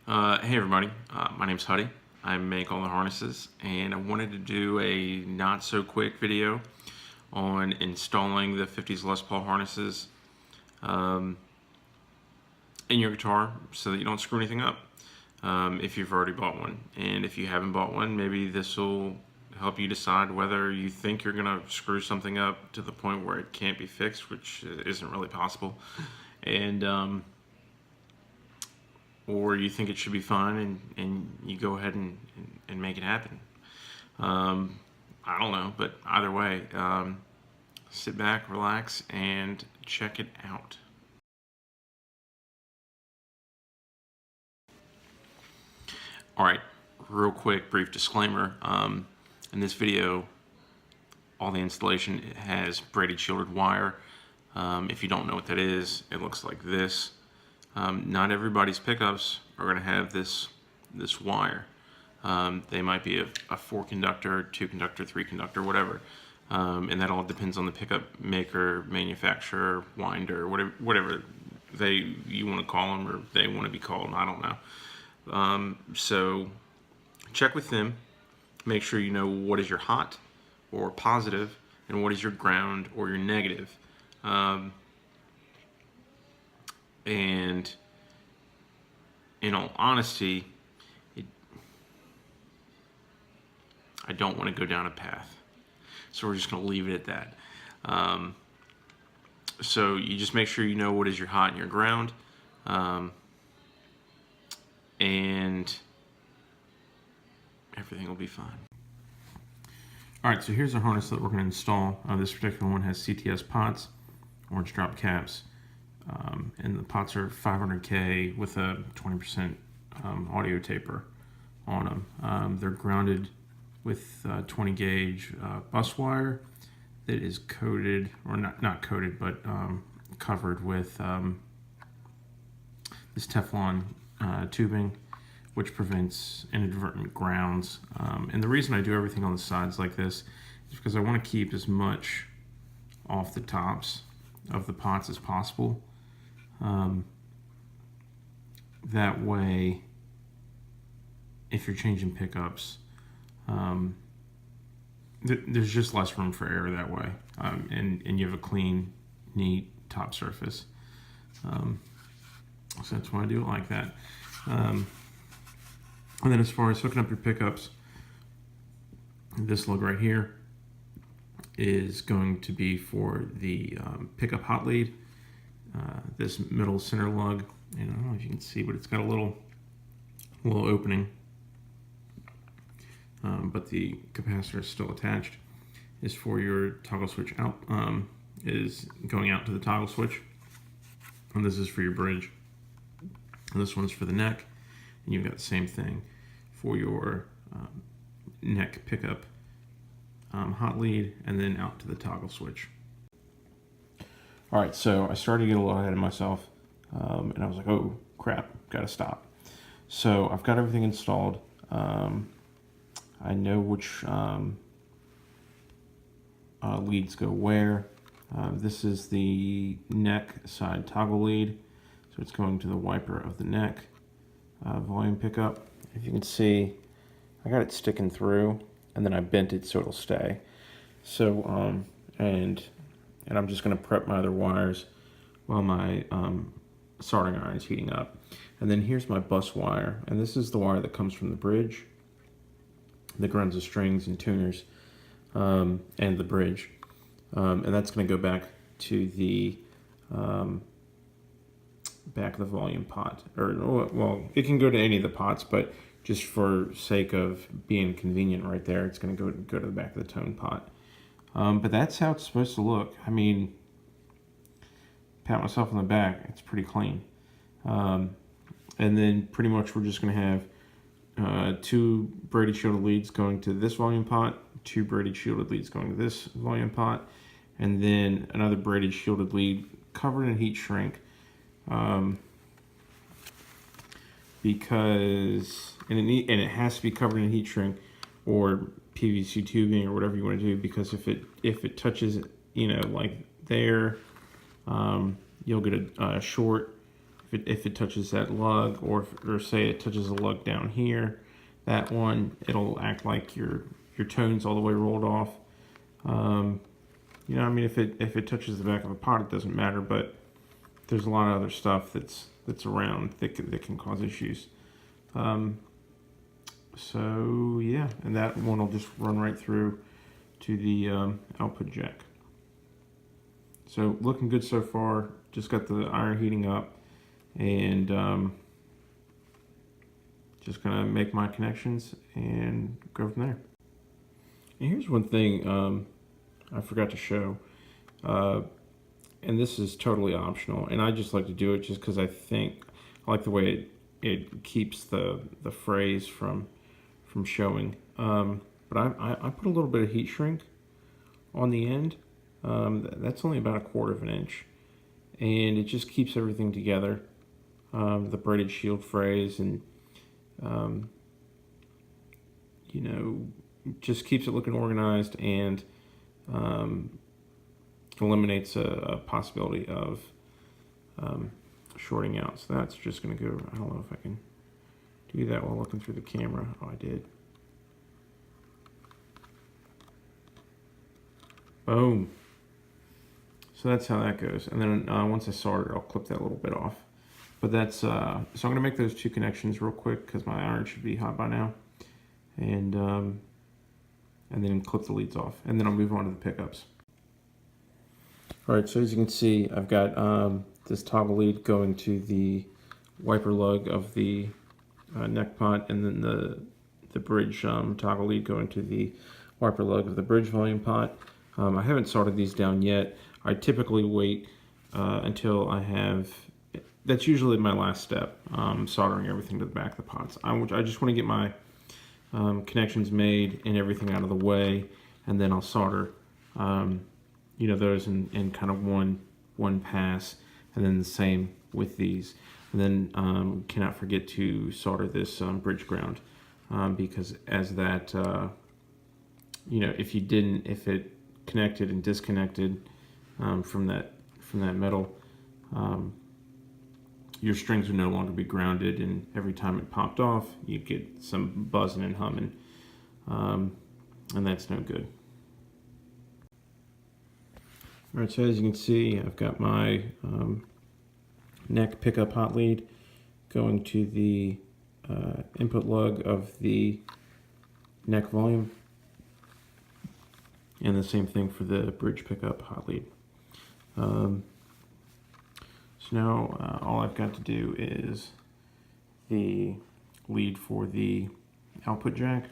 Hey everybody, my name's Huddy. I make all the harnesses, and I wanted to do a not so quick video on installing the 50s Les Paul harnesses in your guitar so that you don't screw anything up if you've already bought one. And if you haven't bought one, maybe this will help you decide whether you think you're going to screw something up to the point where it can't be fixed, which isn't really possible. And or you think it should be fine and you go ahead and make it happen. I don't know, but either way, sit back, relax, and check it out. Alright, real quick, brief disclaimer. In this video, all the installation has braided shielded wire. If you don't know what that is, it looks like this. Not everybody's pickups are going to have this wire. They might be a 4-conductor, 2-conductor, 3-conductor, whatever. And that all depends on the pickup maker, manufacturer, winder, whatever you want to call them, or they want to be called. I don't know. So check with them. Make sure you know what is your hot or positive and what is your ground or your negative. And in all honesty, I don't want to go down a path. So we're just going to leave it at that. So you just make sure you know what is your hot and your ground. And everything will be fine. Alright, so here's the harness that we're going to install. This particular one has CTS pots, orange drop caps. And the pots are 500K with a 20% audio taper on them. They're grounded with 20 gauge bus wire that is coated, or not coated, but covered with this Teflon tubing, which prevents inadvertent grounds. And the reason I do everything on the sides like this is because I want to keep as much off the tops of the pots as possible. That way, if you're changing pickups, there's just less room for error that way, and you have a clean, neat top surface. So that's why I do it like that. And then as far as hooking up your pickups, this lug right here is going to be for the pickup hot lead. This middle center lug, and I don't know if you can see, but it's got a little opening, but the capacitor is still attached, is for your toggle switch out, is going out to the toggle switch, and this is for your bridge, and this one's for the neck, and you've got the same thing for your neck pickup hot lead, and then out to the toggle switch. Alright, so I started to get a little ahead of myself, and I was like, oh crap, gotta stop. So I've got everything installed. I know which leads go where. This is the neck side toggle lead, so it's going to the wiper of the neck volume pickup. If you can see, I got it sticking through, and then I bent it so it'll stay. So, and I'm just going to prep my other wires while my soldering iron is heating up. And then here's my bus wire, and this is the wire that comes from the bridge that grounds the strings and tuners and the bridge. And that's going to go back to the back of the volume pot. Or, well, it can go to any of the pots, but just for sake of being convenient right there, it's going to go to the back of the tone pot. But that's how it's supposed to look. I mean, pat myself on the back, it's pretty clean. And then pretty much we're just going to have 2 braided shielded leads going to this volume pot, 2 braided shielded leads going to this volume pot, and then another braided shielded lead covered in heat shrink. Because, and it has to be covered in heat shrink or PVC tubing or whatever you want to do, because if it touches, you know, like there, you'll get a short if it touches that lug, or say it touches a lug down here, that one, it'll act like your tone's all the way rolled off. You know, I mean, if it touches the back of a pot, it doesn't matter, but there's a lot of other stuff that's around that can cause issues. So yeah, and that one will just run right through to the output jack. So looking good so far. Just got the iron heating up, and just gonna make my connections and go from there. And here's one thing I forgot to show, and this is totally optional, and I just like to do it just because I like the way it keeps the phrase from showing. But I put a little bit of heat shrink on the end. That's only about 1/4 of an inch, and it just keeps everything together. The braided shield phrase, and you know, just keeps it looking organized, and eliminates a possibility of shorting out. So that's just going to go. I don't know if I can do that while looking through the camera. Oh, I did. Boom. So that's how that goes. And then once I solder it, I'll clip that little bit off. But that's, so I'm going to make those 2 connections real quick because my iron should be hot by now. And then clip the leads off. And then I'll move on to the pickups. All right, so as you can see, I've got this toggle lead going to the wiper lug of the neck pot, and then the bridge toggle lead going to the wiper lug of the bridge volume pot. I haven't soldered these down yet. I typically wait until I have, that's usually my last step, soldering everything to the back of the pots. I just want to get my connections made and everything out of the way, and then I'll solder you know, those in kind of one pass, and then the same with these. And then cannot forget to solder this bridge ground, because as that, you know, if it connected and disconnected from that metal, your strings would no longer be grounded, and every time it popped off, you'd get some buzzing and humming, and that's no good. All right, so as you can see, I've got my neck pickup hot lead going to the input lug of the neck volume, and the same thing for the bridge pickup hot lead. So now all I've got to do is the lead for the output jack,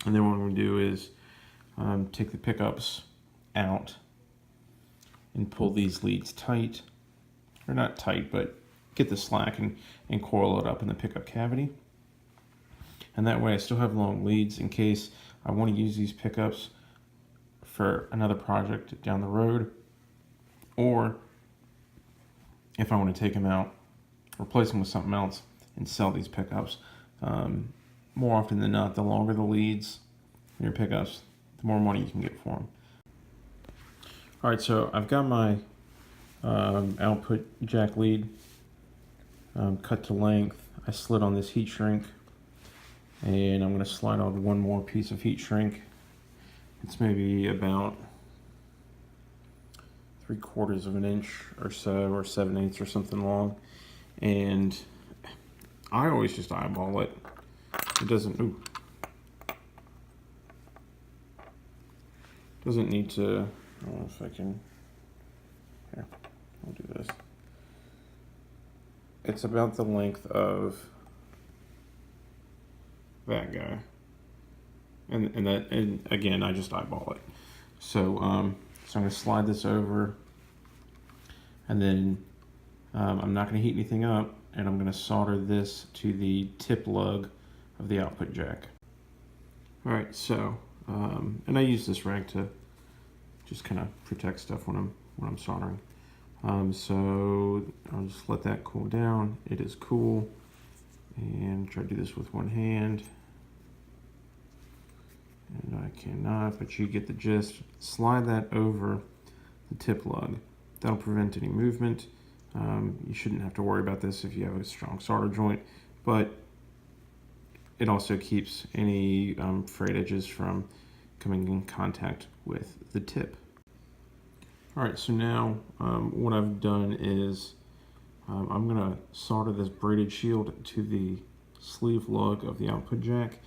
and then what I'm going to do is take the pickups out and pull these leads tight, or not tight, but get the slack and coil it up in the pickup cavity. And that way I still have long leads in case I want to use these pickups for another project down the road, or if I want to take them out, replace them with something else, and sell these pickups. More often than not, the longer the leads in your pickups, the more money you can get for them. All right, so I've got my output jack lead cut to length. I slid on this heat shrink, and I'm going to slide on one more piece of heat shrink. It's maybe about 3/4 of an inch or so, or 7/8 or something long. And I always just eyeball it. It doesn't need to. I don't know if I can. Here, I'll do this. It's about the length of that guy, and again, I just eyeball it. So so I'm going to slide this over, and then I'm not going to heat anything up, and I'm going to solder this to the tip lug of the output jack. All right, so and I use this rag to just kind of protect stuff when I'm soldering. So I'll just let that cool down. It is cool, and try to do this with one hand. And I cannot, but you get the gist. Slide that over the tip lug. That'll prevent any movement. You shouldn't have to worry about this if you have a strong solder joint, but it also keeps any frayed edges from coming in contact with the tip. Alright, so now what I've done is I'm going to solder this braided shield to the sleeve lug of the output jack.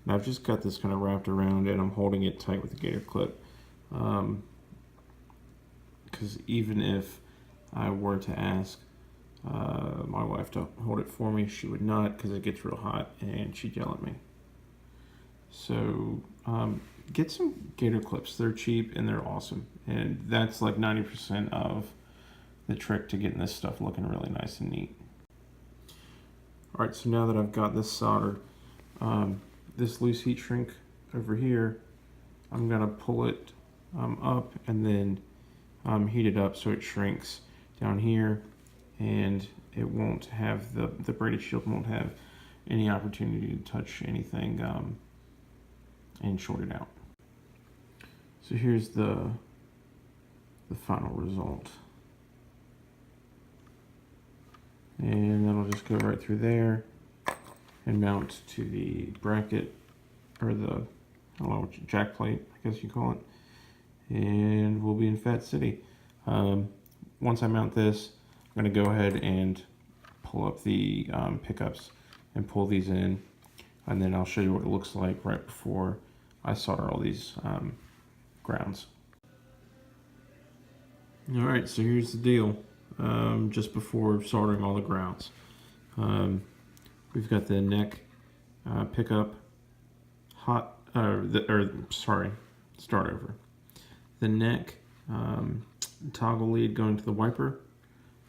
And I've just got this kind of wrapped around and I'm holding it tight with a gator clip. Because even if I were to ask my wife to hold it for me, she would not, because it gets real hot and she'd yell at me. So get some gator clips. They're cheap and they're awesome. And that's like 90% of the trick to getting this stuff looking really nice and neat. Alright, so now that I've got this soldered, this loose heat shrink over here, I'm going to pull it up and then heat it up so it shrinks down here, and it won't have, the braided shield won't have any opportunity to touch anything and short it out. So here's the final result. And that'll just go right through there and mount to the bracket, or the, I don't know, jack plate, I guess you call it. And we'll be in Fat City. Once I mount this, I'm going to go ahead and pull up the pickups and pull these in, and then I'll show you what it looks like right before I solder all these grounds. Alright, so here's the deal. Just before soldering all the grounds, we've got the neck pickup start over. The neck toggle lead going to the wiper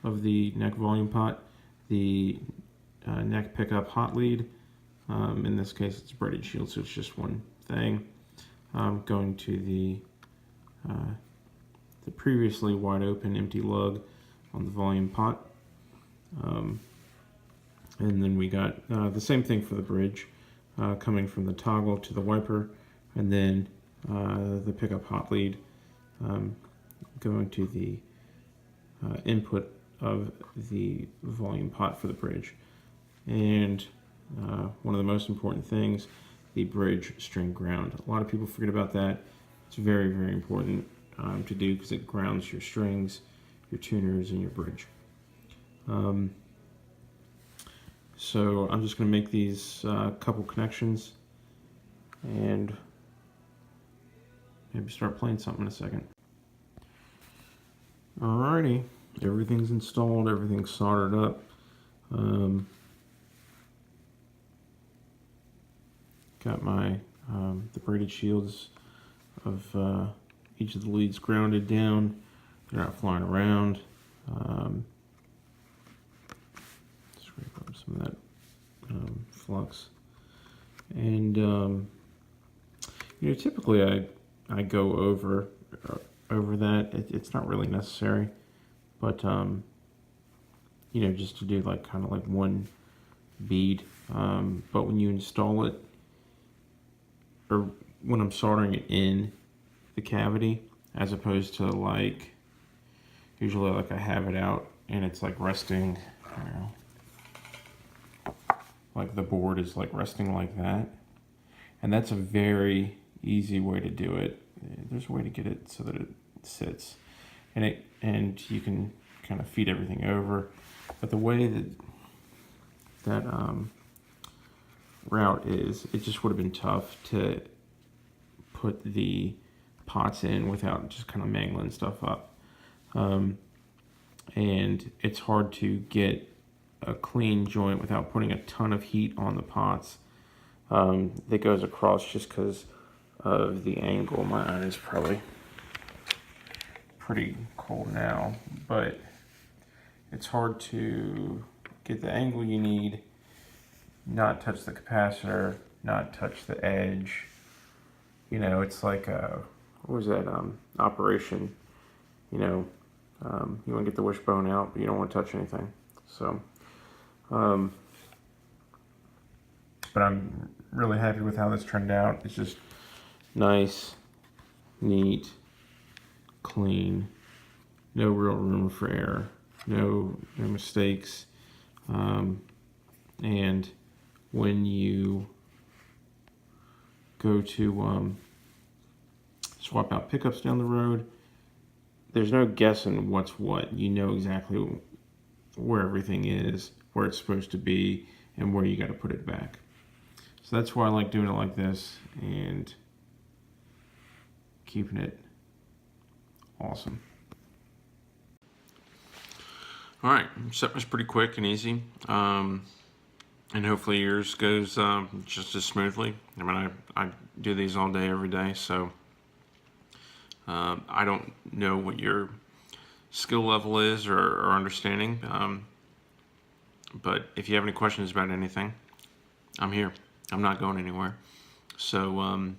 of the neck volume pot, the neck pickup hot lead, in this case it's braided shield, so it's just one thing, going to the previously wide open empty lug on the volume pot, and then we got the same thing for the bridge, coming from the toggle to the wiper, and then the pickup hot lead going to the input of the volume pot for the bridge. And one of the most important things, the bridge string ground. A lot of people forget about that. It's very, very important to do, because it grounds your strings, your tuners, and your bridge. So I'm just going to make these couple connections and maybe start playing something in a second. Alrighty, everything's installed, everything's soldered up. Got my the braided shields of each of the leads grounded down. They're not flying around. Scrape up some of that flux. And you know, typically I go over that. It's not really necessary, but you know, just to do like kind of like one bead. But when you install it, or when I'm soldering it in the cavity, as opposed to like, usually like I have it out and it's like resting, I don't know, like the board is like resting like that. And that's a very easy way to do it. There's a way to get it so that it sits, and you can kind of feed everything over. But the way that route is, it just would have been tough to put the pots in without just kind of mangling stuff up. And it's hard to get a clean joint without putting a ton of heat on the pots that goes across, just because of the angle. My iron is probably pretty cold now, but it's hard to get the angle you need, not touch the capacitor, not touch the edge. You know, it's like what was that operation? You know, you want to get the wishbone out, but you don't want to touch anything. So, but I'm really happy with how this turned out. It's just nice, neat, clean, no real room for error. no mistakes. And when you go to swap out pickups down the road, there's no guessing what's what. You know exactly where everything is, where it's supposed to be, and where you got to put it back. So that's why I like doing it like this and keeping it awesome. All right, setup was pretty quick and easy, and hopefully yours goes just as smoothly. I mean, I do these all day, every day, so I don't know what your skill level is or understanding, but if you have any questions about anything, I'm here. I'm not going anywhere. So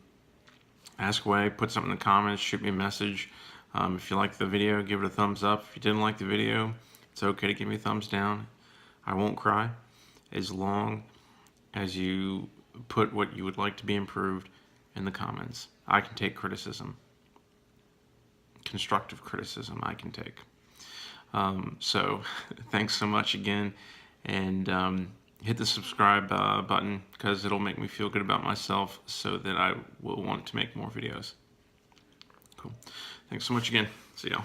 ask away, put something in the comments, shoot me a message. If you like the video, give it a thumbs up. If you didn't like the video, it's okay to give me a thumbs down. I won't cry as long as you put what you would like to be improved in the comments. I can take criticism. Constructive criticism I can take. So thanks so much again, and hit the subscribe button, because it'll make me feel good about myself so that I will want to make more videos. Cool. Thanks so much again. See y'all.